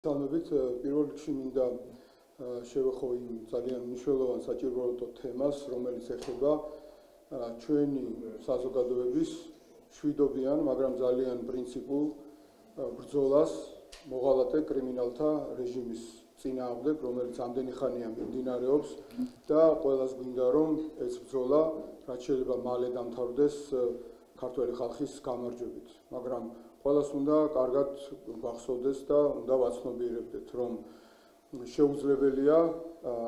Სამებით პირველ რიგში მინდა შევეხო იმ ძალიან მნიშვნელოვან საჭირო თემას, რომელიც ეხება ჩვენი საზოგადოების შვიდობიან, მაგრამ ძალიან პრინციპულ ბრძოლას მოღალატე კრიმინალთა რეჟიმის წინააღმდეგ, რომელიც ამდენი ხანია მიმდინარეობს და ყველას გვინდა რომ ეს ბრძოლა რაც შეიძლება მალე დამთავრდეს ქართველი ხალხის გამარჯვებით, მაგრამ ყველას უნდა კარგად გახსოვდეს და უნდა ვაცნობიერებდეთ, რომ შეუძლებელია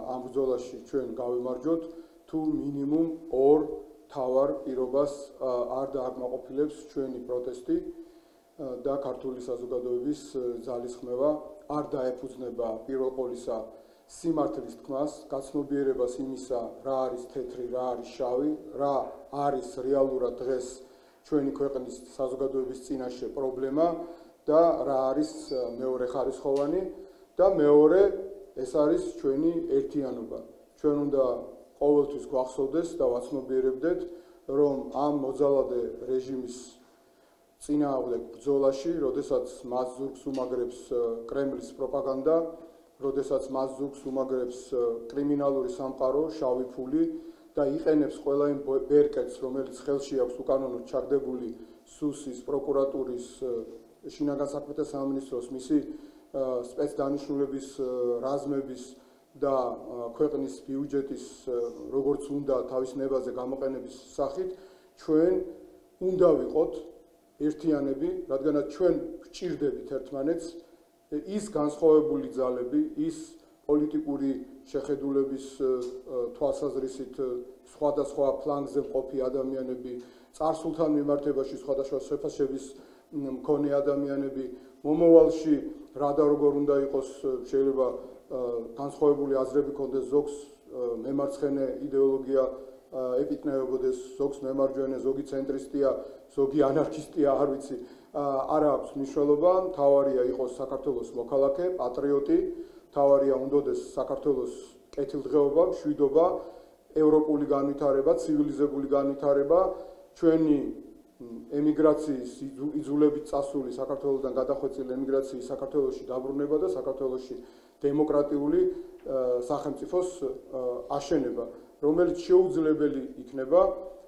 ამ ბრძოლაში ჩვენ გავიმარჯვოთ, თუ მინიმუმ ორ მთავარ პირობას არ დააკმაყოფილებს ჩვენი პროტესტი და ქართული საზოგადოების ძალისხმევა არ დაეფუძნება პირველ ყოვლისა სიმართლის თქმას, გაცნობიერებას იმისა, რა არის თეთრი, რა არის შავი, რა არის რეალურად დღეს ჩვენი ქვეყნის საზოგადოების წინაშე პრობლემა და რა არის მეორე ხარისხოვანი და მეორე ეს არის ჩვენი ერთიანობა. ჩვენ უნდა ყოველთვის გვახსოვდეს და ვაცნობიერებდეთ, რომ ამ მოძალადე რეჟიმის წინააღმდეგ ბრძოლაში, როდესაც მას ზურგს უმაგრებს კრემლის პროპაგანდა, როდესაც მას ზურგს უმაგრებს კრიმინალური სამყარო, შავი ფული და იყენებს ყველა იმ ბერკეტს, რომელიც ხელში აქვს უკანონოდ ჩაგდებული სუსის, პროკურატურის, შინაგან საქმეთა სამინისტროს, მისი სპეცდანიშნულების რაზმების და ქვეყნის ბიუჯეტის როგორც უნდა თავის ნებაზე გამოყენების სახით, ჩვენ უნდა ვიყოთ ერთიანები, რადგანაც ჩვენ გვჭირდებით ერთმანეთს, ის განსხვავებული ძალები, ის პოლიტიკური შეხედულების თვალსაზრისით სხვადასხვა ფლანგზე მყოფი ადამიანები, წარსულთან მიმართებაში სხვადასხვა შეფასების მქონე ადამიანები, მომავალში რა და როგორ უნდა იყოს, შეიძლება განსხვავებული აზრები ქონდეს, ზოგს მემარცხენე იდეოლოგია ეკუთვნებოდეს, ზოგს მემარჯვენე, ზოგი ცენტრისტია, ზოგი ანარქისტია, არ ვიცი, არ აქვს მნიშვნელობა, მთავარია იყოს საქართველოს მოქალაქე, პატრიოტი, მთავარია უნდოდეს საქართველოს კეთილდღეობა, მშვიდობა, ევროპული განვითარება, ცივილიზებული განვითარება, ჩვენი ემიგრაციის იძულებით წასული საქართველოსთან გადახვეწილი ემიგრაციის საქართველოში დაბრუნება და საქართველოში დემოკრატიული სახელმწიფოს აშენება, რომელიც შეუძლებელი იქნება,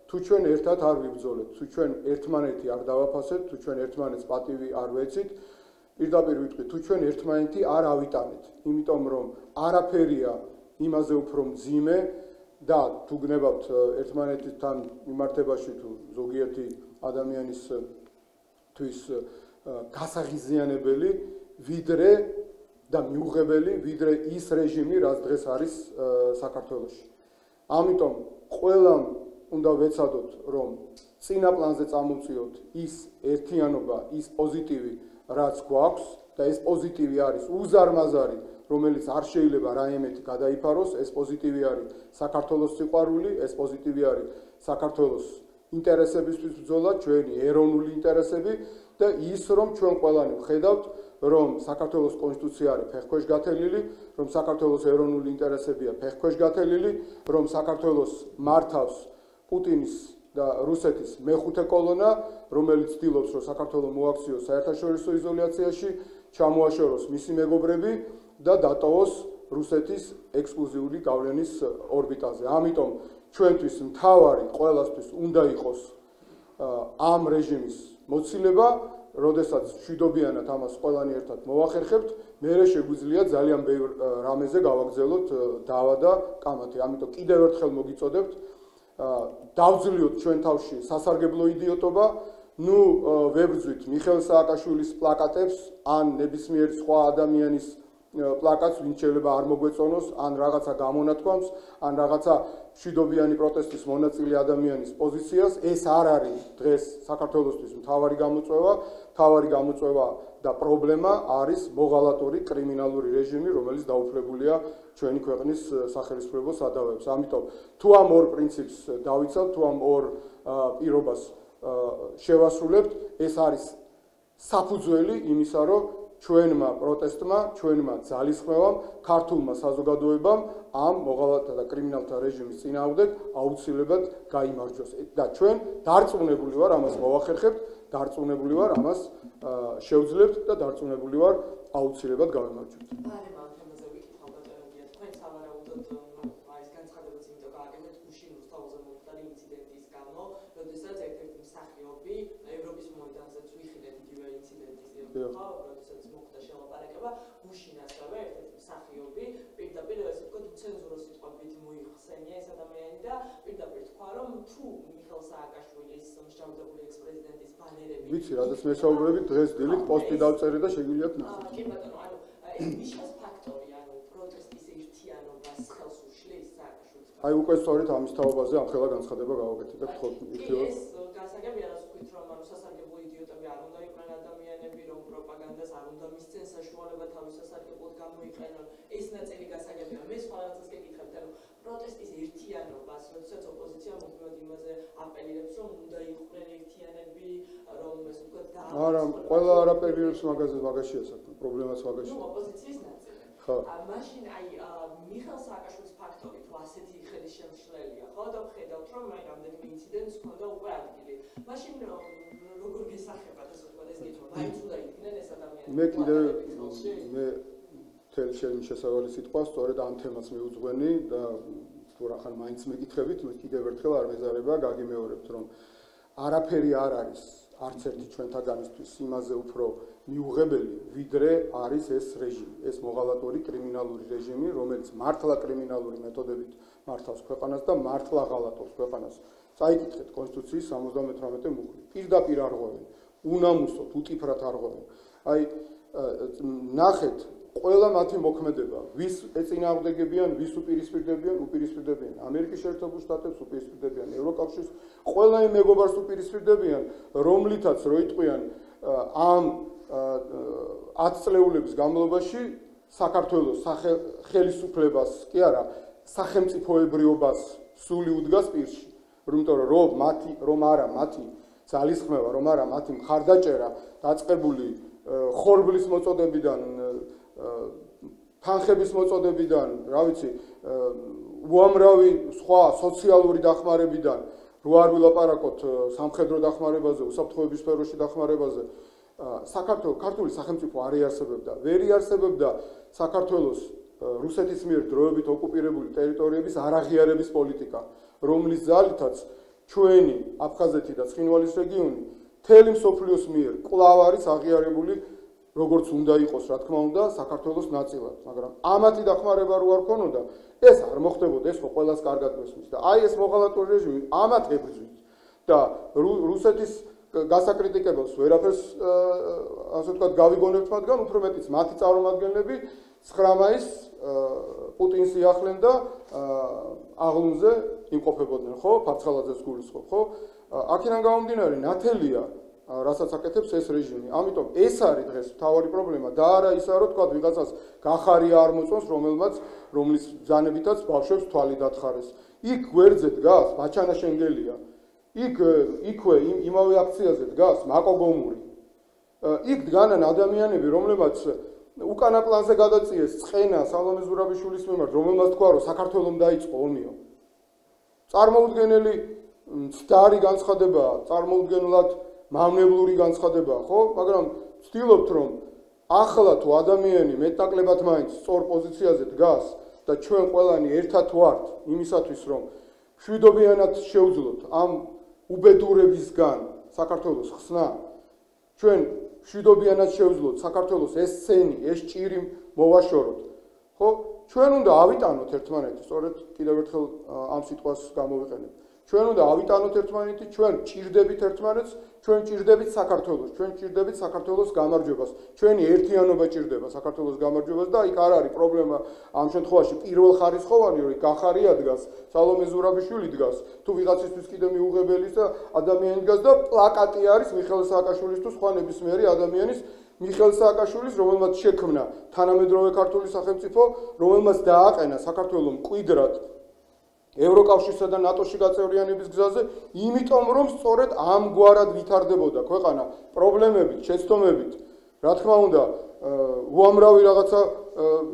თუ ჩვენ ერთად არ ვიბრძოლებთ, თუ ჩვენ ერთმანეთი არ დავაფასებთ, თუ ჩვენ ერთმანეთს პატივი არ ვეცით, პირდაპირ ვიტყვით, თუ ჩვენ ერთმანეთი არ ავიტანეთ, იმიტომ რომ არაფერია იმაზე უფრო მძიმე და თუ გნებავთ ერთმანეთთან მიმართებაში თუ ზოგიერთი ადამიანისთვის გასაღიზიანებელი, ვიდრე და მიუღებელი, ვიდრე ის რეჟიმი, რაც დღეს არის საქართველოში. ამიტომ ყველამ უნდა ვეცადოთ, რომ წინა პლანზე წამოვწიოთ ის ერთიანობა, ის პოზიტივი, რაც გვაქვს და ეს პოზიტივი არის უზარმაზარი, რომელიც არ შეიძლება რაიმეთი გადაიფაროს, ეს პოზიტივი არის საქართველოს სიყვარული, ეს პოზიტივი არის საქართველოს ინტერესებისთვის ბრძოლა, ჩვენი ეროვნული ინტერესები და ის, რომ ჩვენ ყველანი ვხედავთ, რომ საქართველოს კონსტიტუცია არის ფეხქვეშ გათელილი, რომ საქართველოს ეროვნული ინტერესებია ფეხქვეშ გათელილი, რომ საქართველოს მართავს პუტინის და რუსეთის მეხუთე კოლონა, რომელიც ცდილობს, რომ საქართველო მოაქციოს საერთაშორისო იზოლაციაში, ჩამოაშოროს მისი მეგობრები და დატოვოს რუსეთის ექსკლუზიური გავლენის ორბიტაზე. ამიტომ ჩვენთვის მთავარი ყველასთვის უნდა იყოს ამ რეჟიმის მოცილება, როდესაც მშვიდობიანად ამას ყველანი ერთად მოვახერხებთ, მერე შეგვიძლია ძალიან ბევრ რამეზე გავაგრძელოთ დავა და კამათი. ამიტომ კიდევ ერთხელ მოგიწოდებთ, დავძლიოთ ჩვენ თავში სასარგებლო იდიოტობა, ნუ ვებრძვით მიხეილ სააკაშვილის პლაკატებს ან ნებისმიერ სხვა ადამიანის პლაკატს, ვინც შეიძლება არ მოგვეწონოს, ან რაღაცა გამონათქვამს, ან რაღაცა მშვიდობიანი პროტესტის მონაწილე ადამიანის პოზიციას. ეს არ არის დღეს საქართველოსთვის მთავარი გამოწვევა. მთავარი გამოწვევა და პრობლემა არის მოღალატური კრიმინალური რეჟიმი, რომელიც დაუფლებულია ჩვენი ქვეყნის სახელმწიფო სადავეებს. ამიტომ თუ ამ ორ პრინციპს დავიცავთ, თუ ამ ორ პირობას შევასრულებთ, ეს არის საფუძველი იმისა, რომ ჩვენმა პროტესტმა, ჩვენმა ძალისხმევამ, ქართულმა საზოგადოებამ ამ მოღალატე და კრიმინალთა რეჟიმის წინააღმდეგ აუცილებლად გაიმარჯვოს და ჩვენ დარწმუნებული ვარ ამას მოვახერხებთ, დარწმუნებული ვარ ამას შევძლებთ და დარწმუნებული ვარ აუცილებლად გამემარჯვებთ. გუშინ ასევე ერთ-ერთი მსახიობი პირდაპირ ესე ვთქვათ უცენზურო სიტყვებით მოიხსენია ეს ადამიანი და პირდაპირ თქვა რომ თუ მიხეილ სააკაშვილის მსჯავრდებული ექს-პრეზიდენტის ბანერები ვიცი რადგან მე საუბრები დღეს დილით პოსტი დავწერე და შეგიძლიათ ნახოთ. კი ბატონო, ანუ ეს ნიშნავს ფაქტორი, ანუ პროტესტის ერთიანობას ხელს უშლის სააკაშვილის. აი უკვე სწორედ ამის თაობაზე ამხელა განცხადება გავაკეთე და გთხოვთ მიხეილ. ეს გასაგებია რაც ვთქვით რომ ანუ სასარგებლო იდიოტები არ უნდა იყვნენ ადამიანები რომ პროპაგანდას არ უნდა მისცენ საშუალება თავის სასარგებლოდ გამოიყენონ ეს ნაწილი გასაგებია მე სხვა რაღაცას გეკითხებთ ანუ პროტესტის ერთიანობას როდესაც ოპოზიცია მუდმივად იმაზე აპელირებს რომ უნდა იყვნენ ერთიანები რომ ესე ვთქვათ არა ყველა არ აპელირებს მაგაშია საქმე პრობლემაც მაგაშია ნუ ოპოზიციის ნაწილი ხო მაშინ აი მიხეილ სააკაშვილის ფაქტორი თუ ასეთი ხედის შემცვლელია ხო და ვხედავთ რომ აი რამდენიმე ინციდენტს ჰქონდა უკვე ადგილი მაშინ როგორ გესახებათ ესე ვთქვათ ეს გითხრა მაინც უნდა იყვნენ ეს ადამიანები მე კიდევ მე თელ შემი შესავალი სიტყვა სწორედ ამ თემას მეუძღვენი და თუ რახან მაინც მეკითხებით მე კიდევ ერთხელ არ მეზარება გაგიმეორებთ რომ არაფერი არ არის არც ერთი ჩვენთაგანისთვის იმაზე უფრო მიუღებელი ვიდრე არის ეს რეჟიმი ეს მოღალატური კრიმინალური რეჟიმი რომელიც მართლა კრიმინალური მეთოდებით მართავს ქვეყანას და მართლა ღალატობს ქვეყანას წაიკითხეთ კონსტიტუციის 78 მუხლი პირდაპირ არღვევენ უნამუსოდ უტიფრად არღვევენ აი ნახეთ ყველა მათი მოქმედება ვის ეწინააღმდეგებიან ვის უპირისპირდებიან ამერიკის შეერთებულ შტატებს უპირისპირდებიან ევროკავშირს ყველა იმ მეგობარს უპირისპირდებიან რომლითაც რო იტყვიან ამ 10 წლეულების განმავლობაში საქართველოს ხელისუფლებას კი არა სახელმწიფოებრიობას სული უდგას პირში იმიტომ რომ არა მათი ძალისხმევა რომ არა მათი მხარდაჭერა დაწყებული ხორბლის მოწოდებიდან თანხების მოწოდებიდან რა ვიცი უამრავი სხვა სოციალური დახმარებიდან რო არ ვილაპარაკოთ სამხედრო დახმარებაზე უსაფრთხოების სფეროში დახმარებაზე საქართველოს ქართული სახელმწიფო არ იარსებებდა ვერ იარსებებდა საქართველოს რუსეთის მიერ დროებით ოკუპირებული ტერიტორიების არაღიარების პოლიტიკა რომლის ძალითაც ჩვენი აფხაზეთი და ცხინვალის რეგიონი მთელი მსოფლიოს მიერ კვლავ არის აღიარებული როგორც უნდა იყოს რა თქმა უნდა საქართველოს ნაწილად მაგრამ ამათი დახმარება რო არ ქონოდა ეს არ მოხდებოდა ეს ყველას კარგად მესმის და აი ეს მოღალატური რეჟიმი ამათ ებრძვით და რუსეთის გასაკრიტიკებელს ვერაფერს ასე ვთქვათ გავიგონებთ მათგან უფრო მეტიც მათი წარმომადგენლები 9 მაისს პუტინს იახლენ და აღლუმზე იმყოფებოდნენ ხო ფარცხალაძეს გულისხმობ ხო აქედან გამომდინარე ნათელია რასაც აკეთებს ეს რეჟიმი ამიტომ ეს არის დღეს მთავარი პრობლემა და არა ისა რომ თქვა ვიღაცას გახარია არ მოწონს რომლის ბრძანებითაც ბავშვებს თვალი დათხარეს იქ გვერდზე დგას ბაჩანა შენგელია იქვე იმავე აქციაზე დგას მაკო გომური იქ დგანან ადამიანები რომლებაც უკანა პლანზე გადაწიეს ცხენა სალომე ზურაბიშვილის მიმართ რომელმაც თქვა რომ საქართველოს დაიწყო ომიო წარმოუდგენელი მცდარი განცხადებაა წარმოუდგენლად მამნებლური განცხადებაა ხო მაგრამ ვცდილობთ რომ ახლა თუ ადამიანი მეტნაკლებად მაინც სწორ პოზიციაზე დგას და ჩვენ ყველანი ერთად ვართ იმისათვის რომ მშვიდობიანად შევძლოთ ამ უბედურებისგან საქართველოს ხსნა ჩვენ მშვიდობიანად შევძლოთ საქართველოს ეს სცენი ეს ჭირი მოვაშოროთ ხო ჩვენ უნდა ავიტანოთ ერთმანეთი სწორედ კიდევ ერთხელ ამ სიტყვას გამოვიყენებ ჩვენ უნდა ავიტანოთ ერთმანეთი ჩვენ ჭირდებით ერთმანეთს ჩვენ ჭირდებით საქართველოს ჩვენ ჭირდებით საქართველოს გამარჯვებას ჩვენი ერთიანობა ჭირდება საქართველოს გამარჯვებას და იქ არ არის პრობლემა ამ შემთხვევაში პირველხარისხოვანი რომ გახარია დგას სალომე ზურაბიშვილი დგას თუ ვიღაცისთვის კიდე მიუღებელი და ადამიანი დგას და პლაკატი არის მიხეილ სააკაშვილის თუ სხვა ნებისმიერი ადამიანის მიხეილ სააკაშვილის რომელმაც შექმნა თანამედროვე ქართული სახელმწიფო რომელმაც დააყენა საქართველოს მკვიდრად ევროკავშირსა და ნატოში გაწევრიანების გზაზე, იმიტომ რომ სწორედ ამგვარად ვითარდებოდა ქვეყანა პრობლემებით, შეცდომებით, რა თქმა უნდა, უამრავი რაღაცა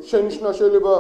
შენიშვნა შეიძლება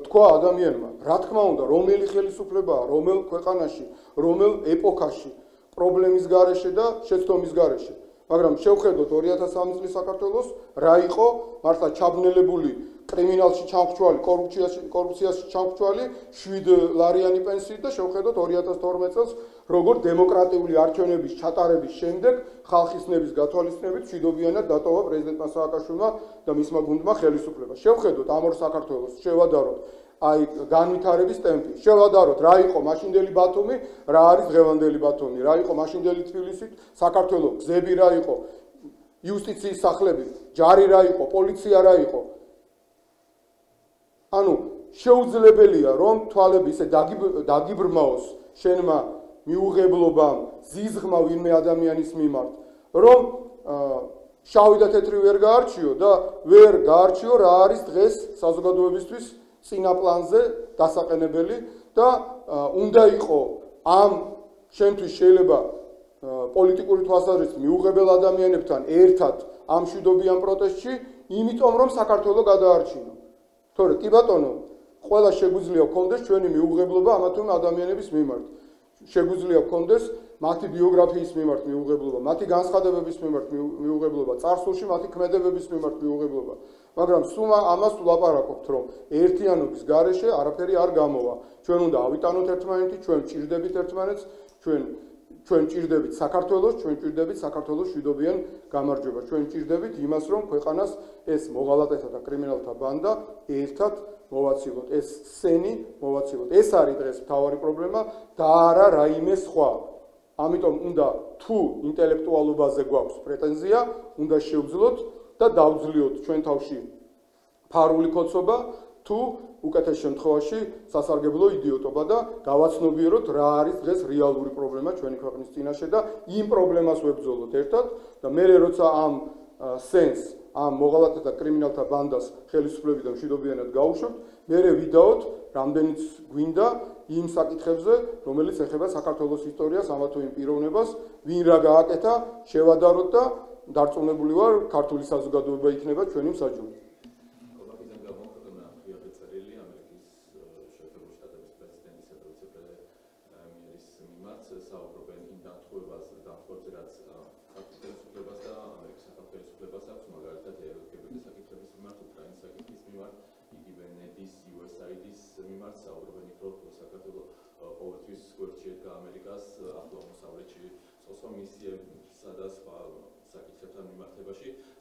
თქვა ადამიანმა, რა თქმა უნდა, რომელი ხელისუფლებაა, რომელ ქვეყანაში, რომელ ეპოქაში, პრობლემის გარეშე და შეცდომის გარეშე. მაგრამ შევხედოთ 2003 წლის საქართველოს რა იყო მართლა ჩაბნელებული კრიმინალში ჩამხჩვალი, კორუფციაში ჩამხჩვალი 7 ლარიანი პენსიით და შევხედოთ 2012 წელს როგორ დემოკრატიული არჩევნების ჩატარების შემდეგ ხალხის ნების გათვალისწინებით მშვიდობიანად დატოვა პრეზიდენტმა სააკაშვილმა და მისმა გუნდმა ხელისუფლება. შევხედოთ ამ ორ საქართველოს, შევადაროთ აი განვითარების ტემპი. შევადაროთ რა იყო მაშინდელი ბათუმი, რა არის დღევანდელი ბათუმი, რა იყო მაშინდელი თბილისი, საქართველოს გზები რა იყო, იუსტიციის სახლები, ჯარი რა იყო, პოლიცია რა იყო. ანუ შეუძლებელია რომ თვალები ისე დაგიბრმაოს შენმა მიუღებლობამ, ზიზღმა ვინმე ადამიანის მიმართ, რომ შავი და თეთრი ვერ გაარჩიო და ვერ გაარჩიო რა არის დღეს საზოგადოებისთვის წინა პლანზე დასაყენებელი და უნდა იყო ამ შენთვის შეიძლება პოლიტიკური თვალსაზრისით მიუღებელ ადამიანებთან ერთად ამ მშვიდობიან პროტესტში, იმიტომ რომ საქართველოს გადაარჩინო. თორე კი ბატონო, ყველა შეგვიძლია გქონდეს ჩვენი მიუღებლობა ამა თუ იმ ადამიანების მიმართ. შეგვიძლია გქონდეს მათი ბიოგრაფიის მიმართ მიუღებლობა, მათი განცხადებების მიმართ მიუღებლობა, წარსულში მათი ქმედებების მიმართ მიუღებლობა. მაგრამ სულ ამას ვლაპარაკობთ, რომ ერთიანობის გარეშე არაფერი არ გამოვა. ჩვენ უნდა ავიტანოთ ერთმანეთი, ჩვენ ვჭირდებით ერთმანეთს, ჩვენ ვჭირდებით საქართველოს, ჩვენ ვჭირდებით საქართველოს მშვიდობიან გამარჯვებას. ჩვენ ვჭირდებით იმას, რომ ქვეყანას ეს მოღალატეთა და კრიმინალთა ბანდა ერთად მოვაცილოთ, ეს სენი მოვაცილოთ. ეს არის დღეს მთავარი პრობლემა და არა რაიმე სხვა. ამიტომ უნდა თუ ინტელექტუალობაზე გვაქვს პრეტენზია, უნდა შევძლოთ და დავძლიოთ ჩვენ თავში ფარული კოცობა, თუ უკეთეს შემთხვევაში სასარგებლო იდიოტობა და გავაცნობიეროთ რა არის დღეს რეალური პრობლემა ჩვენი ქვეყნის წინაშე და იმ პრობლემას ვებრძოლოთ ერთად და მე როცა ამ სენს ამ მოღალატეთა კრიმინალთა ბანდას ხელისუფლებიდან მშვიდობიანად გავუშვებთ, მე ვიდაოთ რამდენიც გვინდა იმ საკითხებზე, რომელიც ეხება საქართველოს ისტორიას, ამა თუ იმ პიროვნებას, ვინ რა გააკეთა, შევადაროთ და დარწმუნებული ვარ, ქართული საზოგადოება იქნება ჩვენი მსაჯული.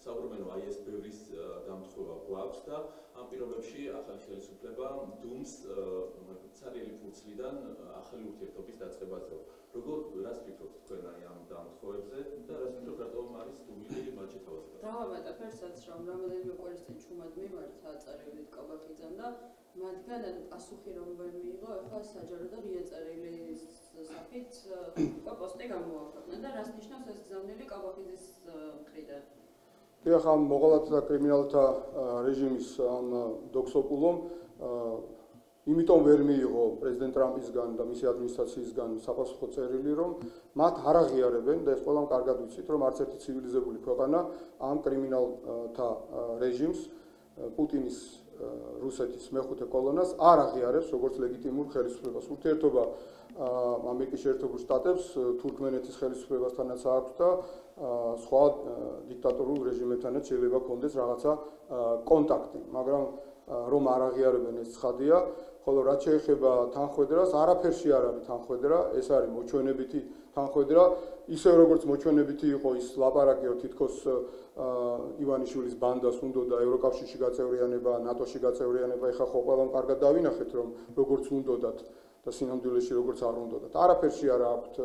საუბრობენ აი ეს ბევრი დამთხევა გვაქვს და ამ პირობებში ახალი ხელისუფლება დუმს ცარიელი ფურცლიდან ახალი ურთიერთობის დაწყებაზე. როგორ რას ფიქრობთ თქვენ აი ამ დამთხევებზე და რას ფიქრობთ რატომ არის დუმილი მათში თავისუფლება? დავამატებერსაც რომ რამდენიმე კვირის წინ ჩუმად მიმართა წერილით კაბაკიძემ და მათგან პასუხი რომ ვერ მიიღო, ახლა საჯარო და რიაწერილის სახით პოსტი გამოაქვეყნა და რას ნიშნავს ეს გზავნილი კაბაკიძის მხრიდან? დიახ, ამ მოღალატეთა კრიმინალთა რეჟიმის ამ დოქსოპულომ იმიტომ ვერ მიიღო პრეზიდენტ ტრამპისგან და მისი ადმინისტრაციისგან საპასუხო წერილი, რომ მათ არ აღიარებენ და ეს ყველამ კარგად ვიცით, რომ არც ერთი ცივილიზებული ქვეყანა ამ კრიმინალთა რეჟიმს პუტინის რუსეთის მეხუთე კოლონას არ აღიარებს როგორც ლეგიტიმურ ხელისუფლებას. ურთიერთობა ამერიკის შეერთებულ შტატებს თურქმენეთის ხელისუფლებასთანაც აქვს და სხვა დიქტატორულ რეჟიმებთანაც შეიძლება კონდეს რაღაცა კონტაქტი, მაგრამ რომ არ აღიარებენ ეს ცხადია, ხოლო რაც შეეხება თანხwebdrას, არაფერში არ არის თანხwebdra, ეს არის მოჩვენებითი თანხwebdra, ისე როგორც მოჩვენებითი იყო ის ლაპარაკი, რომ თითქოს ივანიშვილის ბანდას უნდოდა ევროკავშირში გაწევრიანება, ნატოში გაწევრიანება, ეხლა ხო ყველამ კარგად დავინახეთ, რომ როგორც უნდოდათ და სინამდვილეში როგორც არ უნდოდათ. არაფერში არ აქვს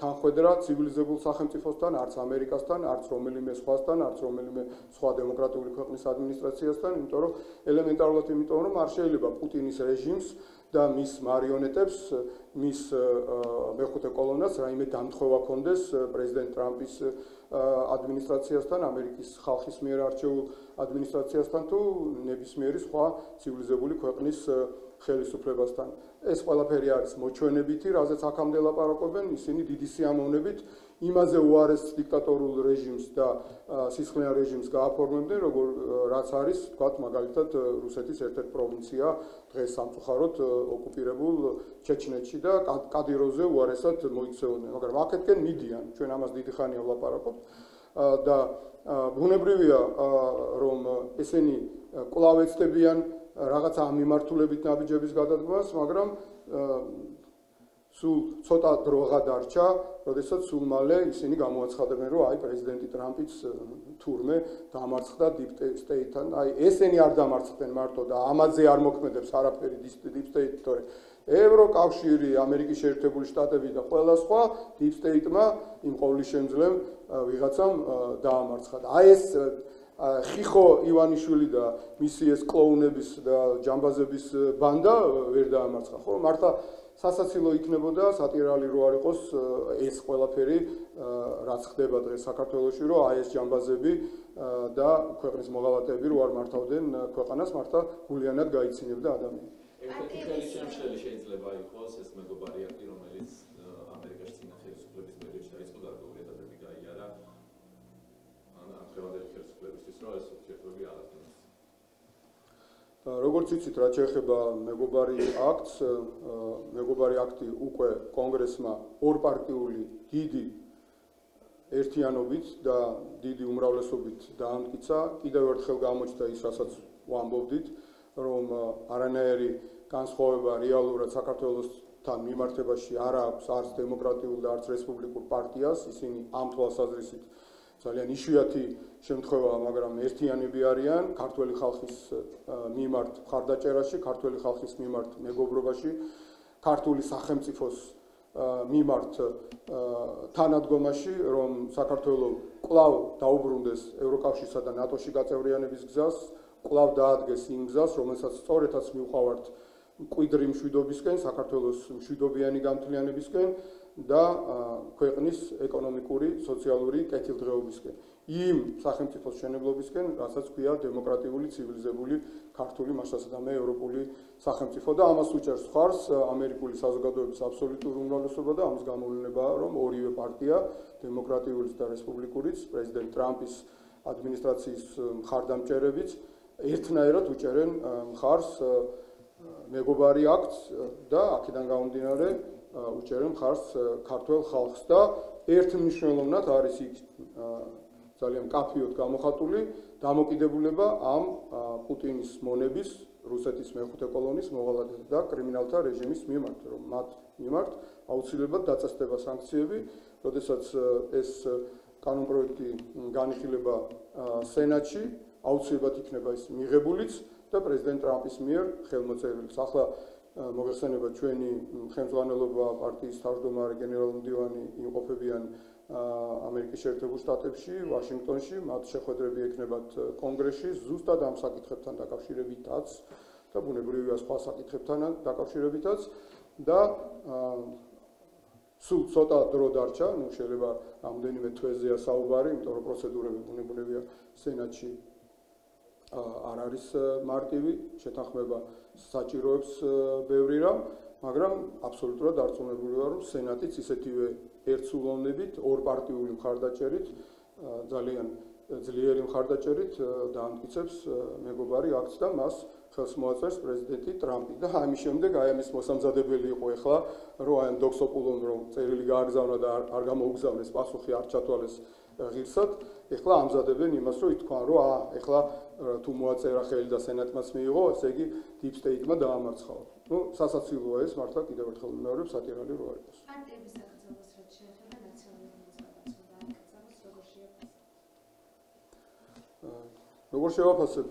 თანხwebdra ცივილიზებულ სახელმწიფოსთან, არც ამერიკასთან, არც რომელიმე სხვასთან, არც რომელიმე სხვა დემოკრატიული ქვეყნის ადმინისტრაციასთან, იმიტომ რომ ელემენტარულად იმიტომ რომ არ შეიძლება პუტინის რეჟიმს და მის მარიონეტებს, მის მეხუთე კოლონას რაიმე დამთხევა კონდეს პრეზიდენტ ტრამპის ადმინისტრაციასთან, ამერიკის ხალხის მიერ არჩეულ ადმინისტრაციასთან თუ ნებისმიერი სხვა ცივილიზებული ქვეყნის ხელისუფლებასთან. ეს ყველაფერი არის მოჩვენებითი, რაზეც აქამდე ლაპარაკობენ, ისინი დიდი სიამოვნებით იმაზე უარეს დიქტატორულ რეჟიმს და სისხლიან რეჟიმს გააფორმებდნენ, რაც არის, თქვათ, მაგალითად, რუსეთის ერთ-ერთი პროვინცია დღეს სამწუხაროდ ოკუპირებულ ჩეჩნეთში და კადიროვზე უარესად მოიქცეოდნენ, მაგრამ აქეთკენ მიდიან, ჩვენ ამას დიდი ხანია ვლაპარაკობთ და ბუნებრივია, რომ ესენი კვლავ ეცდებიან რაღაცა ამ მიმართულებით ნაბიჯების გადადგმას, მაგრამ სულ ცოტა დროღა დარჩა, როდესაც სულ მალე ისინი გამოაცხადებენ, რომ აი პრეზიდენტი ტრამპიც თურმე დამარცხდა დიპ სტეიტთან, აი ესენი არ დამარცხდნენ მარტო და ამაზე არ მოქმედებს არაფერი დიპ სტეიტი, თორე ევროკავშირი, ამერიკის შეერთებული შტატები და ყველა სხვა დიპ სტეიტმა იმ ყოვლის შემძლემ ვიღაცამ დაამარცხა. აი ეს ხიხო ივანიშვილი და მისი ეს კლოუნების და ჯამბაზების ბანდა ვერ დაამარცხა, ხო? მართლა სასაცილო იქნებოდა სატირალი რო არ იყოს ეს ყველაფერი, რაც ხდება დღეს საქართველოში, რომ აი ეს ჯამბაზები და ქვეყნის მოღალატეები რო არ მართავდნენ ქვეყანას, მართლა გულიანად გაიცინებდა ადამიანს. ერთ-ერთი ხელისშემშლელი შეიძლება იყოს ეს მეგობარი აქტი, რომელიც ამერიკაში წინა ხელისუფლების პერიოდში დაიწყო და გარკვეული გაიარა ამ ხელისუფლების ხელისუფლებისთვის, რომ ეს ურთიერთობები არ აღდგენას. როგორც იცით, რაც შეეხება მეგობარი აქტს, მეგობარი აქტი უკვე კონგრესმა ორპარტიული დიდი ერთიანობით და დიდი უმრავლესობით დაამტკიცა. კიდევ ერთხელ გამოჩნდა ის, რასაც ვამბობდით, რომ არანაირი განსხვავება რეალურად საქართველოსთან მიმართებაში არ აქვს არც დემოკრატიულ და არც რესპუბლიკურ პარტიას, ისინი ამ თვალსაზრისით ძალიან იშვიათი შემთხვევაა, მაგრამ ერთიანები არიან ქართველი ხალხის მიმართ მხარდაჭერაში, ქართველი ხალხის მიმართ მეგობრობაში, ქართული სახელმწიფოს მიმართ თანადგომაში, რომ საქართველო კვლავ დაუბრუნდეს ევროკავშირსა და ნატოში გაწევრიანების გზას, კვლავ დაადგეს იმ გზას, რომელსაც სწორედაც მივყავართ მკვიდრი მშვიდობისკენ, საქართველოს მშვიდობიანი გამთლიანებისკენ და ქვეყნის ეკონომიკური, სოციალური კეთილდღეობისკენ. იმ სახელმწიფოს მშენებლობისკენ, რასაც ქვია დემოკრატიული, ცივილიზებული, ქართული, მასშტაბსადამე ევროპული სახელმწიფო და ამას უჭერს მხარს ამერიკული საზოგადოების აბსოლუტური უმრავლესობა და ამის გამოვლენებაა, რომ ორივე პარტია, დემოკრატიულიც და რესპუბლიკურიც, პრეზიდენტ ტრამპის ადმინისტრაციის მხარდამჭერებიც ერთნაირად უჭერენ მხარს მეგობარი აქტს და აქედან გამომდინარე უჭერენ მხარს ქართველ ხალხს და ერთმნიშვნელოვნად არის იქ ძალიან კაფიოდ გამოხატული დამოკიდებულება ამ პუტინის მონების, რუსეთის მეხუთე კოლონის მოღალატეთა და კრიმინალთა რეჟიმის მიმართ, რომ მათ მიმართ აუცილებლად დაწესდება სანქციები, როდესაც ეს კანონპროექტი განიხილება სენატში, აუცილებლად იქნება ის მიღებულიც და პრეზიდენტ ტრამპის მიერ ხელმოწერილიც. ახლა მოგეხსენება ჩვენი ხელმძღვანელობა პარტიის თავმჯდომარე გენერალ-მდივანი იმყოფებიან ამერიკის შეერთებულ შტატებში, ვაშინგტონში, მათ შეხვედრები ექნებათ კონგრესში, ზუსტად ამ საკითხებთან დაკავშირებითაც და ბუნებრივია სხვა საკითხებთან დაკავშირებითაც და სულ ცოტა დრო დარჩა, ну შეიძლება რამდენიმე თვეზეა საუბარი, იმიტომ რომ პროცედურები ბუნებრივია სენატში არ არის მარტივი, შეთანხმება საჭიროებს ბევრი რამ, მაგრამ აბსოლუტურად არწმუნებული ვარ, რომ სენატიც ისეთივე ერთსულოვნებით, ორპარტიული მხარდაჭერით, ძალიან ძლიერი მხარდაჭერით დაამტკიცებს მეგობარი აქტს და მას ხელს მოაწერს პრეზიდენტი ტრამპი და ამის შემდეგ აი ამის მოსამზადებელი იყო ახლა, რომ აი ამ დოქსოპულომ რომ წერილი გააგზავნა და არ გამოუგზავნეს, პასუხი არ ჩათვალეს ღირსად, ახლა ამზადებენ იმას, რომ ითქვან, რომ ახლა თუ მოაწერა ხელი და სენატმაც მიიღო, ესე იგი დიპ სტეიტმა დაამარცხა. ну სასაცილოა ეს მართლა კიდევ ერთხელ ვიმეორებ, სატირალი რო არ იყოს. პარტიების საკითხებს რაც შეეხება ნაციონალურ მოძრაობას და აკრძალოს როგორ შეაფასებ? როგორ შევაფასებ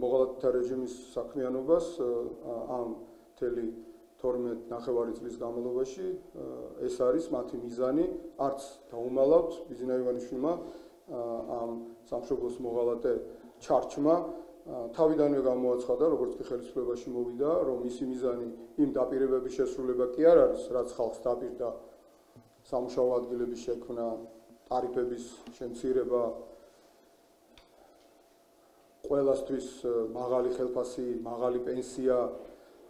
მოღალატეთა რეჟიმის საქმიანობას ამ მთელი 12 წლის განმავლობაში, ეს არის მათი მიზანი, არც დაუმალავთ ბიზნა ივანიშვილმა ამ სამშობლოს მოღალატე ჩარჩმა თავიდანვე გამოაცხადა, როგორც კი ხელისუფლებაში მოვიდა, რომ მისი მიზანი იმ დაპირებების შესრულება კი არ არის, რაც ხალხს დაპირდა სამუშაო ადგილების შექმნა, ტარიფების შემცირება, ყველასთვის მაღალი ხელფასი, მაღალი პენსია,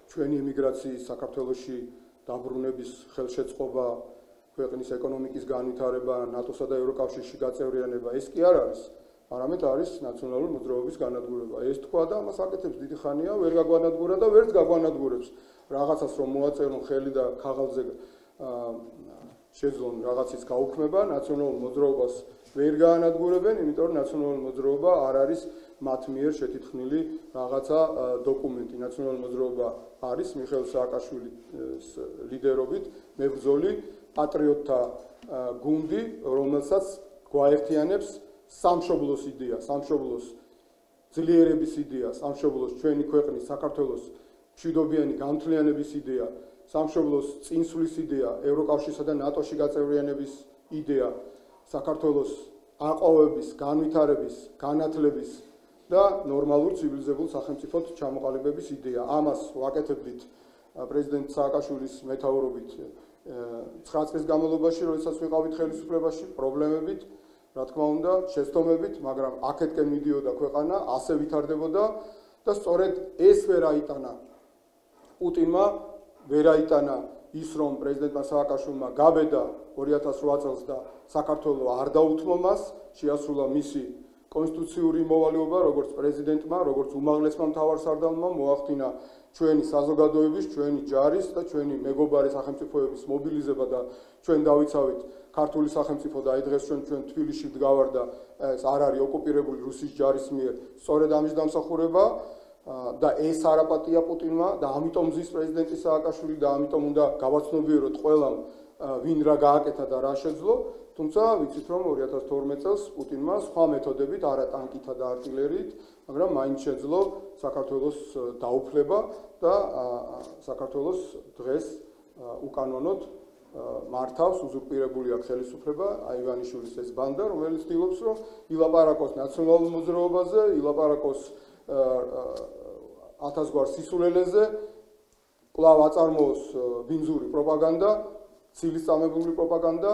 ჩვენი ემიგრაციის საქართველოში დაბრუნების ხელშეწყობა ქვეყნის ეკონომიკის განვითარება, ნატოსა და ევროკავშირში გაწევრიანება, ეს კი არ არის, არამედ არის ნაციონალური მოძრაობის განადგურება. ეს თქვა და ამას აკეთებს დიდი ხანია, ვერ გაგვანადგურა და ვერც გაგვანადგურებს. Რაღაცას რომ მოაწერონ ხელი და ქაღალდზე შეძლონ რაღაცის გაუქმება, ნაციონალურ მოძრაობას ვერ გაანადგურებენ, იმიტომ რომ ნაციონალური მოძრაობა არ არის მათ მიერ შეთითხნილი რაღაცა დოკუმენტი. ნაციონალური მოძრაობა არის მიხეილ სააკაშვილის ლიდერობით მებრძოლი პატრიოტთა გუნდი, რომელსაც გვაერთიანებს სამშობლოს იდეა, სამშობლოს ძლიერების იდეა, სამშობლოს ჩვენი ქვეყნის საქართველოს მშვიდობიანი განთლიანების იდეა, სამშობლოს წინსვლის იდეა, ევროკავშირსა და ნატოში გაწევრიანების იდეა, საქართველოს აყვავების, განვითარების, განათლების და ნორმალურ ცივილიზებულ სახელმწიფოდ ჩამოყალიბების იდეა. ამას ვაკეთებდით პრეზიდენტ სააკაშვილის მეთაურობით 9 წლის განმავლობაში, როდესაც ვიყავით ხელისუფლებაში, პრობლემებით, რა თქმა უნდა, შეცდომებით, მაგრამ აქეთკენ მიდიოდა ქვეყანა, ასე ვითარდებოდა და სწორედ ეს ვერ აიტანა პუტინმა, ვერ აიტანა ის, რომ პრეზიდენტმა სააკაშვილმა გაბედა 2008 წელს და საქართველოს არ დაუთმო მას, შეასრულა მისი კონსტიტუციური მოვალეობა, როგორც პრეზიდენტმა, როგორც უმაღლესმა მთავარსარდალმა მოახდინა ჩვენი საზოგადოების, ჩვენი ჯარის და ჩვენი მეგობარი სახელმწიფოების მობილიზება და ჩვენ დავიცავით ქართული სახელმწიფო და აი დღეს ჩვენ თბილისში ვდგავარ და ეს არ არის ოკუპირებული რუსის ჯარის მიერ, სწორედ ამის დამსახურება და ეს არაპატია პუტინმა და ამიტომ ზის პრეზიდენტი სააკაშვილი და ამიტომ უნდა გავაცნობიეროთ ყველამ ვინ რა გააკეთა და რა შეძლო, თუმცა ვიცით რომ 2012 წელს პუტინმა სხვა მეთოდებით, არა ტანკითა და артиლერიით, მაგრამ მაინც შეძლო საქართველოს დაუფლება და საქართველოს დღეს უკანონოდ მართავს, უზურპირებული აქვს ხელისუფლება აივანიშვილის ეს ბანდა, რომელიც ცდილობს რომ ილაპარაკოს ნაციონალურ მოძრაობაზე, ილაპარაკოს ათასგვარ სისულელეზე, კვლავ აწარმოოს ბინძური პროპაგანდა, ცილისწამებული პროპაგანდა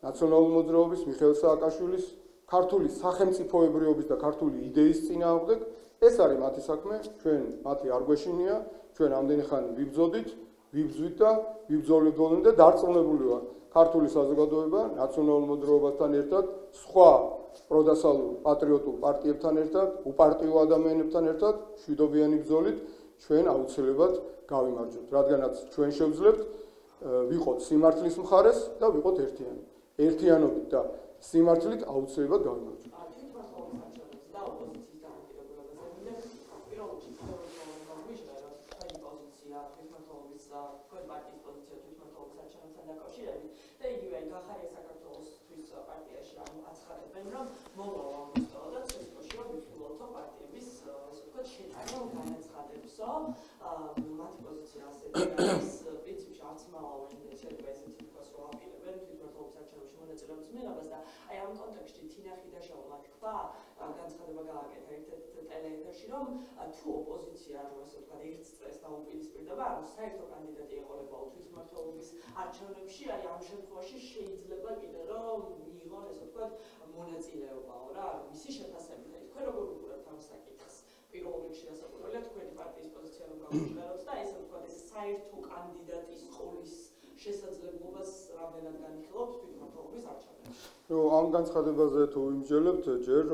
ნაციონალური მოძრაობის მიხეილ სააკაშვილის ქართული სახელმწიფოებრიობის და ქართული იდეის წინააღმდეგ. ეს არის მათი საქმე, ჩვენ მათი არ გვეშინია, ჩვენ ამდენი ხანი ვიბრძოდით, ვიბრძვით და ვიბრძოლით ბოლომდე და დარწმუნებული ვარ, ქართული საზოგადოება ნაციონალურ მოძრაობასთან ერთად, სხვა პროდასალურ პატრიოტულ პარტიებთან ერთად, უპარტიო ადამიანებთან ერთად, მშვიდობიანი ბრძოლით ჩვენ აუცილებლად გავიმარჯვებთ, რადგანაც ჩვენ შევძლებთ ვიყოთ სიმართლის მხარეს და ვიყოთ ერთიანი. ერთიანობით და სიმართლით აუცილებლად გავიმარჯვებთ. მათი პოზიცია ასევე არის პრინციპში არც მალავენ შეიძლება ესეთი თქვას რომ აპირებენ თვითმმართველობის არჩევნებში მონაწილეობის მიღებას და აი ამ კონტექსტში თინა ხიდაშოვმა თქვა განცხადება გააკეთა ერთ-ერთ ტელეეთერში რომ თუ ოპოზიცია რომ ასე ვთქვათ ერთ წრეს დაუპირისპირდება ანუ საერთო კანდიდატი ეყოლებაო თვითმმართველობის არჩევნებში აი ამ შემთხვევაში შეიძლება კიდე რომ მიიღონ ასე ვთქვათ მონაწილეობაო რა მისი შეფასებით აი თქვენ როგორ უყურებთ ამ საკითხს პირველ რიგში ასაკურველია თქვენი პარტიის პოზიცია რომ გავუჩნდეთ და ესე ვთქვათ ეს საერთო კანდიდატის ყოლის შესაძლებლობას რამდენად განიხილავთ თვითმმართველობის არჩევნებში. ამ განცხადებაზე თუ ვიმსჯელებთ, ჯერ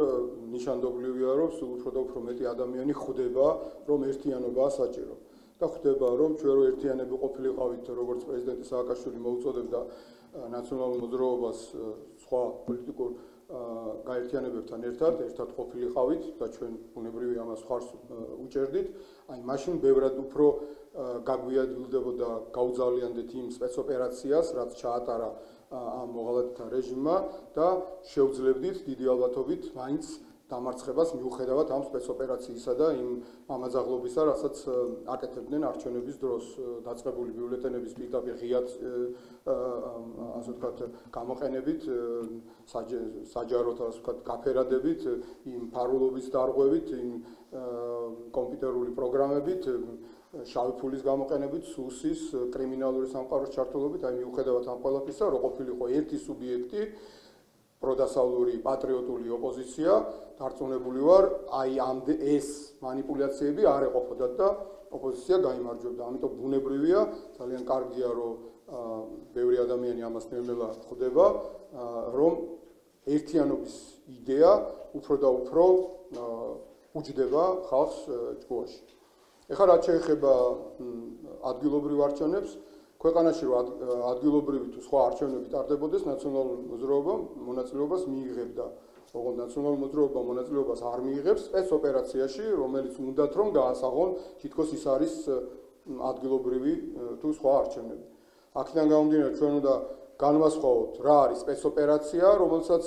ნიშანდობლივია, რომ სულ უფრო და უფრო მეტი ადამიანი ხვდება, რომ ერთიანობაა საჭირო. და ხვდება, რომ ჩვენ რო ერთიანები ყოფილიყავით, როგორც პრეზიდენტი სააკაშვილი მოუწოდებდა ნაციონალურ მოძრაობას სხვა პოლიტიკურ გაერთიანებებთან ერთად ყოფილიყავით და ჩვენ ბუნებრივია ამას ხარს უჭერდით, აი მაშინ ბევრად უფრო გაგვიადვილდებოდა გაუძალიანდეთ იმ სპეცოპერაციას, რაც ჩაატარა ამ მოღალატეთა რეჟიმმა და შევძლებდით დიდი ალბათობით მაინც დამარცხებას მიუხედავად ამ სპეცოპერაციისა და იმ მამაძაღლობისა, რასაც აკეთებდნენ არჩევნების დროს დაწყებული ბიულეტენების პირდაპირ ღიად ასე ვთქვათ გამოყენებით, საჯაროდ ასე ვთქვათ გაფერადებით, იმ ფარულობის დარღვევით, იმ კომპიუტერული პროგრამებით, შავი ფულის გამოყენებით, სუსის, კრიმინალური სამყაროს ჩართულობით, აი მიუხედავად ამ ყველაფრისა, რო ყოფილიყო ერთი სუბიექტი პროდასალური პატრიოტული ოპოზიცია, დარწმუნებული ვარ, აი ეს манипуляციები არ ეყოფოდათ და ოპოზიცია გაიმარჯვებდა. ამიტომ ბუნებრივია, ძალიან კარგია, რომ ბევრი ადამიანი ამას ნელ-ნელა ხვდება, რომ ერთიანობის იდეა უფრო და უფრო უჯდება ხალხს ჭკუაში. ეხლა რაც შეეხება ადგილობრივ არჩევნებს, ქვეყანაში რომ ადგილობრივი თუ სხვა არჩევნები ტარდებოდეს, ნაციონალური მოძრაობა მონაწილეობას მიიღებდა. ოღონდ ნაციონალური მოძრაობა მონაწილეობას არ მიიღებს სპეცოპერაციაში, რომელიც უნდათ რომ გაასაღონ თითქოს ის არის ადგილობრივი თუ სხვა არჩევნები. აქედან გამომდინარე ჩვენ უნდა განვასხვაოთ რა არის სპეცოპერაცია, რომელსაც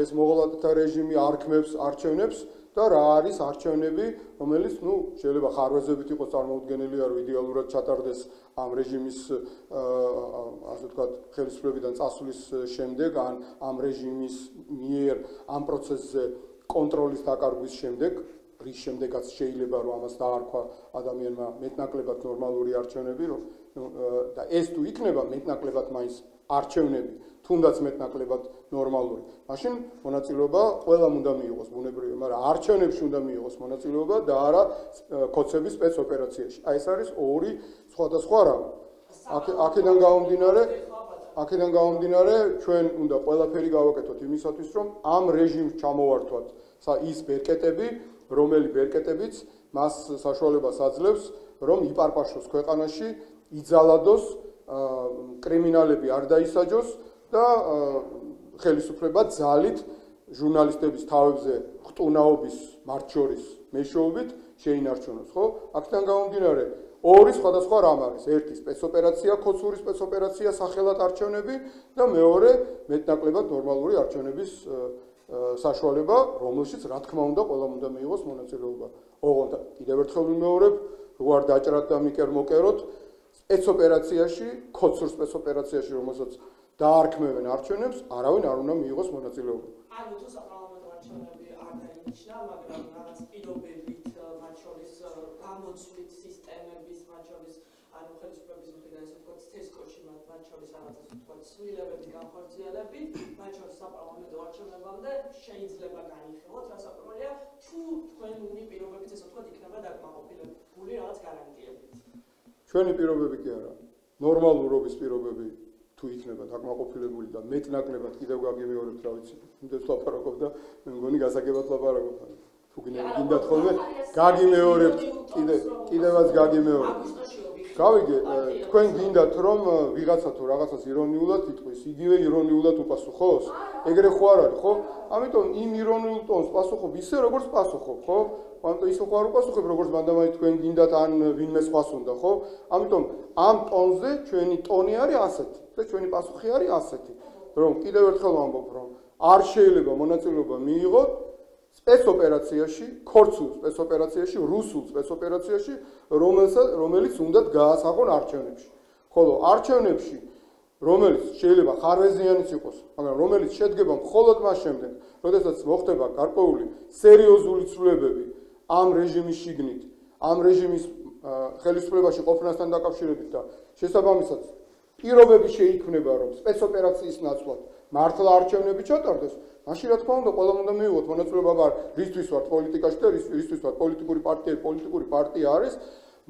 ეს მოღოლათა რეჟიმი არქმევს არჩევნებს და რა არის არჩევნები, რომელიც შეიძლება ხარვეზებით იყოს წარმოუდგენელი, რომ იდეალურად ჩატარდეს ამ რეჟიმის ასე ვთქვათ ხელისუფლებიდან წასვლის შემდეგ ან ამ რეჟიმის მიერ ამ პროცესზე კონტროლის დაკარგვის შემდეგ, რის შემდეგაც შეიძლება რომ ამას დაარქვა ადამიანმა მეტნაკლებად ნორმალური არჩევნები, და ეს თუ იქნება მეტნაკლებად მაინც არჩევნები, თუნდაც მეტნაკლებად ნორმალური. მაშინ მონაწილეობა ყველამ უნდა მიიღოს ბუნებრივია, მაგრამ არჩევნებში უნდა მიიღოს მონაწილეობა და არა ქოცების სპეცოპერაციაში. აი ეს არის ორი სხვადასხვა რამ. აქედან გამომდინარე, ჩვენ უნდა ყველაფერი გავაკეთოთ იმისათვის, რომ ამ რეჟიმს ჩამოვართვათ ის ბერკეტები, რომელი ბერკეტებიც მას საშუალებას აძლევს, რომ იპარპაშოს ქვეყანაში, იძალადოს, კრიმინალები არ დაისაჯოს და ხელისუფლება ძალით ჟურნალისტების თავებზე ხტუნაობის მათ შორის მეშვეობით შეინარჩუნოს, ხო? აქედან გამომდინარე, ორი სხვადასხვა რამ არის. ერთი სპეცოპერაცია, ქოცური სპეცოპერაცია, სახელად არჩევნები და მეორე მეტნაკლებად ნორმალური არჩევნების საშუალება, რომელშიც რა თქმა უნდა ყველამ უნდა მიიღოს მონაწილეობა. ოღონდ კიდევ ერთხელ ვიმეორებ, რო არ დაჭრათ და მიკერ-მოკეროთ სპეცოპერაციაში, ქოცურ სპეცოპერაციაში, რომელსაც დაარქმევენ არჩევნებს, არავინ არ უნდა მიიღოს მონაწილეობა. ანუ თუ საპარლამენტო არჩევნები არ დაინიშნა, მაგრამ რაღაც პირობებით მათ შორის გამოცვლით სისტემების, მათ შორის ანუ ხელისუფლების მხრიდან ესე ვთქვათ, თესკოში მათ შორის რაღაც ასე ვთქვათ, ცვლილებების განხორციელებით, მათ შორის საპარლამენტო არჩევნებამდე შეიძლება განიხილოთ, რასაკვირველია, თუ თქვენი პირობებით ესე ვთქვათ, იქნება დაკმაყოფილებული რაღაც გარანტიებით. ჩვენი პირობები კი არა. ნორმალურობის პირობები თუ იქნება დაკმაყოფილებული და მეტნაკლებად კიდევ გაგიმეორებთ, რა ვიცი, იმდენს ლაპარაკობ და მე მგონი გასაგებად ლაპარაკობ. თუ გინდათ ხოლმე გაგიმეორებთ, კიდევაც გაგიმეორებთ. გავიგე, თქვენ გინდათ რომ ვიღაცა თუ რაღაცას ირონიულად იტყვის, იგივე ირონიულად უპასუხოს? ეგრე ხო არ არის, ხო? ამიტომ იმ ირონიულ ტონს პასუხობ ისე, როგორც პასუხობ, ხო? ამიტომ ისე ხო არ უპასუხებ, როგორც მანდამაი თქვენ გინდათ ან ვინმე სხვას უნდა, ხო? ამიტომ ამ ტონზე ჩვენი ტონი არის ასეთი და ჩვენი პასუხი არის ასეთი, რომ კიდევ ერთხელ ვამბობ, რომ არ შეიძლება მონაწილეობა მიიღოთ სპეცოპერაციაში, ქორცულ სპეცოპერაციაში, რუსულ სპეცოპერაციაში, რომელიც უნდათ გაასაღონ არჩევნებში. ხოლო არჩევნებში, რომელიც შეიძლება ხარვეზიანიც იყოს, მაგრამ რომელიც შედგება მხოლოდ მას შემდეგ, როდესაც მოხდება გარკვეული სერიოზული ცვლილებები ამ რეჟიმის შიგნით, ამ რეჟიმის ხელისუფლებაში ყოფნასთან დაკავშირებით და შესაბამისად პირობები შეიქმნება, რომ სპეცოპერაციის ნაცვლად მართლა არჩევნები ჩატარდეს, მაშინ რა თქმა უნდა, ყველამ უნდა მიიღოთ მონაწილეობა, რისთვის ვართ პოლიტიკაში და რისთვის ვართ პოლიტიკური პარტია არის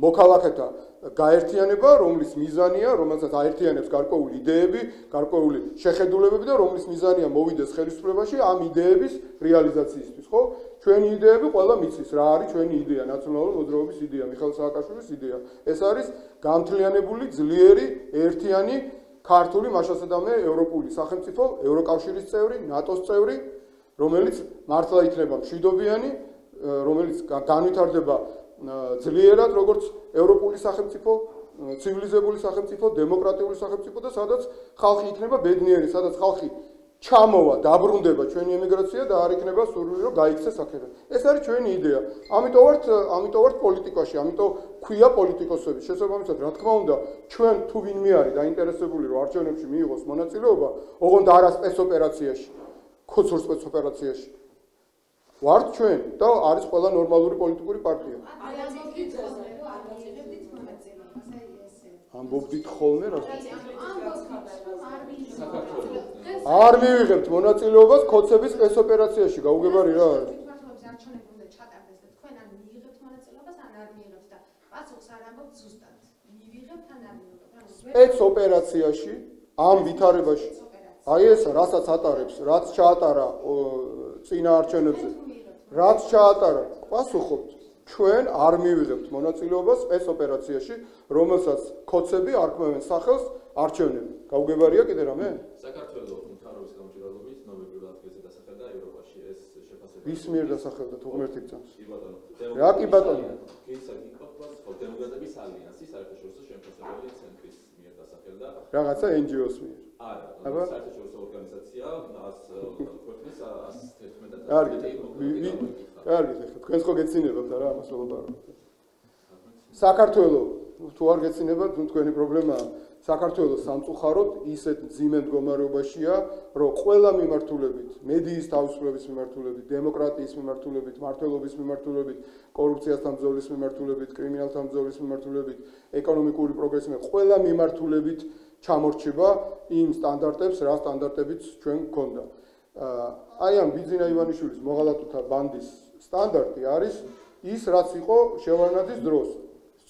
მოქალაქეთა გაერთიანება, რომლის მიზანია, რომელსაც აერთიანებს გარკვეული იდეები, გარკვეული შეხედულებები და რომლის მიზანია მოვიდეს ხელისუფლებაში ამ იდეების რეალიზაციისთვის, ხო? ჩვენი იდეები ყველა მიცის, რა არის ჩვენი იდეა, ნაციონალური მოძრაობის იდეა, მიხეილ სააკაშვილის იდეა. ეს არის განთლიანებული, ძლიერი, ერთიანი ქართული მაშასადამე ევროპული სახელმწიფო, ევროკავშირის წევრი, ნატოს წევრი, რომელიც მართლა იქნება მშვიდობიანი, რომელიც განვითარდება ძლიერად, როგორც ევროპული სახელმწიფო, ცივილიზებული სახელმწიფო, დემოკრატიული სახელმწიფო და სადაც ხალხი იქნება ბედნიერი, სადაც ხალხი ჩამოვა, დაბრუნდება ჩვენი ემიგრაცია და არ იქნება სურვილი, რომ გაიქცეს აქედან. ეს არის ჩვენი იდეა. ამიტომ ვართ პოლიტიკაში, ამიტომ ქვია პოლიტიკოსები. შესაბამისად, რა თქმა უნდა, ჩვენ თუ ვინმე არის დაინტერესებული, რომ არჩევნებში მიიღოს მონაწილეობა, ოღონდ არა სპეცოპერაციაში, ქოცურ სპეცოპერაციაში. ვართ ჩვენ და არის ყველა ნორმალური პოლიტიკური პარტია. ამბობდით ხოლმე რა? არ მივიღებთ მონაწილეობას ქოცების სპეცოპერაციაში, გაუგებარი რა არის. მივიღებთ და პასუხს არ ამბობთ ზუსტად. მივიღებთ ან არ მივიღებთ. სპეცოპერაციაში ამ ვითარებაში აი ეს რასაც ატარებს, რაც ჩაატარა წინა არჩევნებზე, რაც ჩაატარა, პასუხობთ. ჩვენ არ მივიღებთ მონაწილეობას სპეცოპერაციაში, რომელსაც ქოცები არქმევენ სახელს არჩევნები. გაუგებარია კიდე რამე? საქართველოს მთავრობის გამჭირვალობით ნოემბრის ადგილზე დასახელდა ევროპაში ეს შეფასება. ვის მიერ დასახელდა თუ ღმერთი გწამს? კი ბატონო. რა კი ბატონო? დემოკრატების ალიანსის საერთაშორისო შემფასებელი ცენტრის მიერ დასახელდა. რაღაცა NGO-s მიერ. არა, საერთაშორისო ორგანიზაცია ქვეყნის 111 კარგი, ახლა თქვენს ხო გეცინებათ არა ამას ლაპარაკობთ. საქართველოს თუ არ გეცინებათ, თქვენი პრობლემაა. საქართველოს სამწუხაროდ ისეთ ძიმე მდგომარეობაშია, რომ ყველა მიმართულებით, მედიის თავისუფლების მიმართულებით, დემოკრატიის მიმართულებით, მმართველობის მიმართულებით, კორუფციასთან ბრძოლის მიმართულებით, კრიმინალთან ბრძოლის მიმართულებით, ეკონომიკური პროგრესის მიმართულებით, ყველა მიმართულებით ჩამორჩება იმ სტანდარტებს, რა სტანდარტებიც ჩვენ გქონდა. აი ამ ბიძინა ივანიშვილის მოღალატეთა ბანდის სტანდარტი არის ის, რაც იყო შევარდნაძის დროს.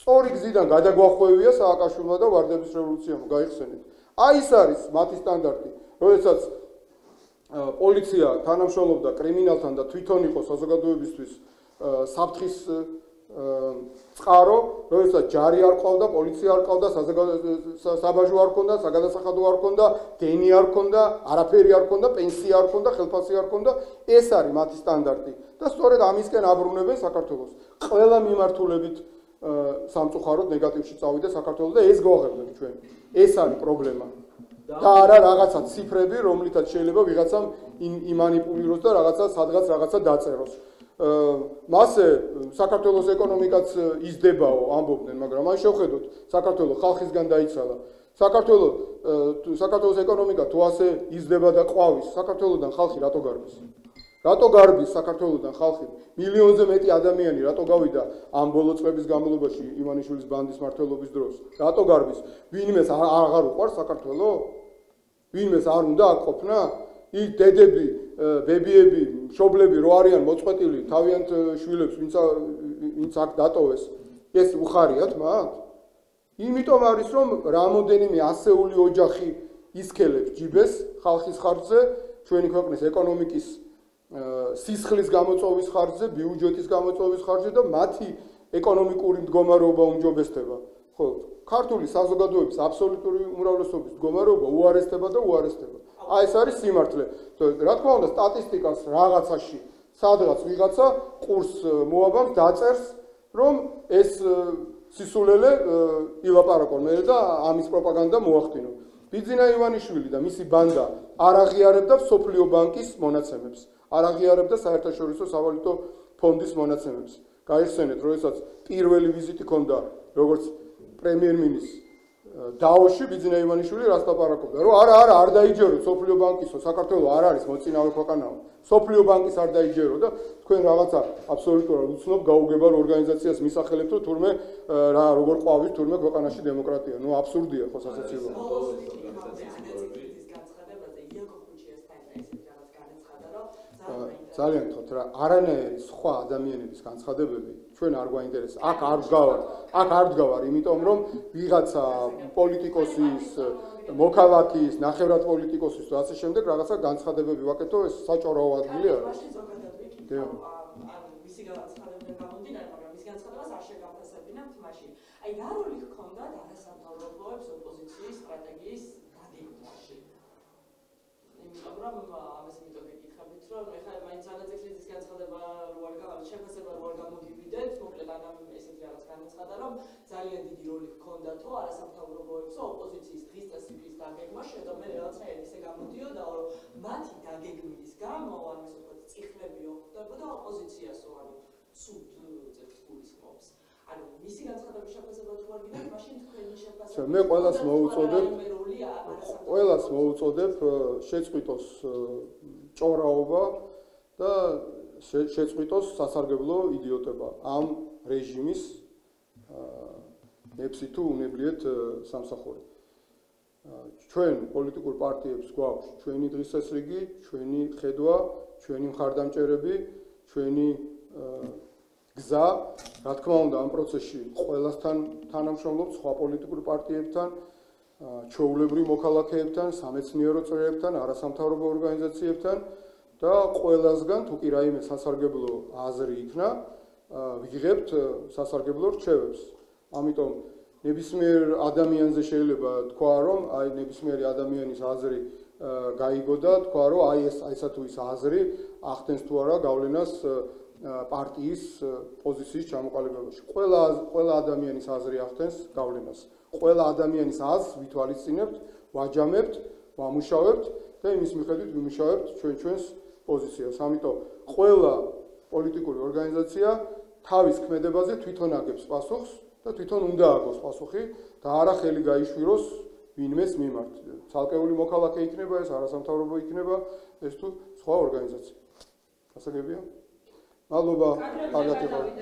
სწორი გზიდან გადაგვახვევია სააკაშვილმა და ვარდების რევოლუციამ, გაიხსენეთ. აი ეს არის მათი სტანდარტი, როდესაც პოლიცია თანამშრომლობდა კრიმინალთან და თვითონ იყო საზოგადოებისთვის საფრთხის წყარო, როდესაც ჯარი არ ყავდა, პოლიცია არ ყავდა, საბაჟო არ ყავდა, საგადასახადო არ ყავდა, დენი არ ყავდა, არაფერი არ ყავდა, პენსია არ ყავდა, ხელფასი არ ყავდა, ეს არის მათი სტანდარტი და სწორედ ამისკენ აბრუნებენ საქართველოს. ყველა მიმართულებით სამწუხაროდ ნეგატივში წავიდა საქართველოს და ეს გვაღებთ ჩვენ. ეს არის პრობლემა. და არა რაღაცა ციფრები, რომლითაც შეიძლება ვიღაცამ იმანიპულიროს და რაღაცა სადღაც რაღაცა დაწეროს. მასე საქართველოს ეკონომიკაც იზრდებაო ამბობდნენ, მაგრამ აი შევხედოთ, საქართველოს ხალხისგან დაიცალა. საქართველოს ეკონომიკა თუ ასე იზრდება და ყვავის, საქართველოსდან ხალხი რატო გარბის? რატო გარბის საქართველოსდან ხალხი? მილიონზე მეტი ადამიანი რატო გავიდა ამ ბოლო წლების განმავლობაში ივანიშვილის ბანდის მმართველობის დროს? რატო გარბის? ვინმეს აღარ უყვარს საქართველო? ვინმეს არ უნდა აქ ყოფნა? ის დედები, ბებიები, მშობლები რო არიან მოწყვეტილი თავიანთ შვილებს, ვინც აქ დატოვეს, ეს უხარიათ მათ? იმიტომ არის რომ რამოდენიმე ასეული ოჯახი ისქელებს ჯიბეს ხალხის ხარჯზე, ჩვენი ქვეყნის ეკონომიკის სისხლის გამოწვევის ხარჯზე, ბიუჯეტის გამოწვევის ხარჯზე და მათი ეკონომიკური მდგომარეობა უმჯობესდება. ხო, ქართული საზოგადოების აბსოლუტური უმრავლესობის მდგომარეობა უარესდება და უარესდება. აი ეს არის სიმართლე. რა თქმა უნდა, სტატისტიკას რაღაცაში, სადღაც ვიღაცა ყურს მოაბამს, დაწერს, რომ ეს სისულელე ილაპარაკონ მე და ამის პროპაგანდა მოახდინონ. ბიძინა ივანიშვილი და მისი ბანდა არ აღიარებდა სოფლიო ბანკის მონაცემებს. არ აღიარებდა საერთაშორისო სავალუტო ფონდის მონაცემებს. გაიხსენეთ, როდესაც პირველი ვიზიტი ჰქონდა როგორც პრემიერ-მინისტრის დაოში ბიძინა ივანიშვილი რას ლაპარაკობდა, რომ არა არ დაიჯეროთ სოფლიო ბანკისო, საქართველოს არ არის მოწინავე ქვეყანაა. სოფლიო ბანკის არ დაიჯერო და თქვენ რაღაცა აბსოლუტურად უცნობ გაუგებარ ორგანიზაციას მისახელებთ, რომ თურმე რა როგორ ყვავის თურმე ქვეყანაში დემოკრატია. ნუ აბსურდია ხო სასაცილო. ძალიან გთხოვთ რა არანაირი სხვა ადამიანების განცხადებები ჩვენ არ გვაინტერესებს. აქ არ ვდგავარ, იმიტომ რომ ვიღაცა პოლიტიკოსის, მოქალაქის, ნახევრად პოლიტიკოსის და ასე შემდეგ რაღაცა განცხადებები ვაკეთო, ეს საჭორაო ადგილი არის. მისი განცხადებიდან გამომდინარე, მაგრამ მის განცხადებას არ შეგაფასებინებთ მაშინ. აი რა როლი ჰქონდა არასამთავრობოებს ოპოზიციის სტრატეგიის დაგეგმვაში? იმიტომ რომ ამას იმიტომ გეკითხებით, რომ ეხლა მაინც ანაწილების განცხადება როარ გავა, შეფასება როარ გამოდივიდეთ, მოკლედ ანამ ესეთი რაღაც განაცხადა, რომ ძალიან დიდი როლი ჰქონდა თუ არასამთავრობოებს ოპოზიციის დღის წესრიგის დაგეგმვაში, და მე რაღაცნაირად ისე გამოდიოდა, რომ მათი დაგეგმვის გამო, ანუ ისე ვთქვათ, წიხლები ხდებოდა ოპოზიციასო, ანუ სულ წებს გულისხმობს. ანუ მისი განცხადების შეფასება თუ არ გინდა, მაშინ თქვენი შეფასება მე ყველას მოუწოდებ შეწყვიტოს ჭორაობა და შეწყვიტოს სასარგებლო იდიოტება ამ რეჟიმის ნებსი თუ უნებლიეთ სამსახური. ჩვენ პოლიტიკურ პარტიებს გვაქვს ჩვენი დღის წესრიგი, ჩვენი ხედვა, ჩვენი მხარდამჭერები, ჩვენი გზა, რა თქმა უნდა, ამ პროცესში ყველასთან თანამშრომლობთ, სხვა პოლიტიკურ პარტიებთან, ჩვეულებრივ მოქალაქეებთან, სამეცნიერო წრეებთან, არასამთავრობო ორგანიზაციებთან და ყველასგან თუ კი რაიმე სასარგებლო აზრი იქნა, ვიღებთ სასარგებლო რჩევებს. ამიტომ ნებისმიერ ადამიანზე შეიძლება თქვა, რომ აი ნებისმიერი ადამიანის აზრი გაიგო და თქვა, რომ აი ესა თუ ის აზრი ახდენს თუ არა გავლენას პარტიის პოზიციის ჩამოყალიბებაში. ყველა ადამიანის აზრი ახდენს გავლენას. ყველა ადამიანის აზრს ვითვალისწინებთ, ვაჯამებთ, ვამუშავებთ და იმის მიხედვით ვიმუშავებთ ჩვენს პოზიციას. ამიტომ ყველა პოლიტიკური ორგანიზაცია თავის ქმედებაზე თვითონ აგებს პასუხს და თვითონ უნდა აგოს პასუხი და არა ხელი გაიშვიროს ვინმეს მიმართ. ცალკეული მოქალაქე იქნება ეს, არასამთავრობო იქნება ეს თუ სხვა ორგანიზაცია. გასაგებია? მადლობა, კარგად იყავით.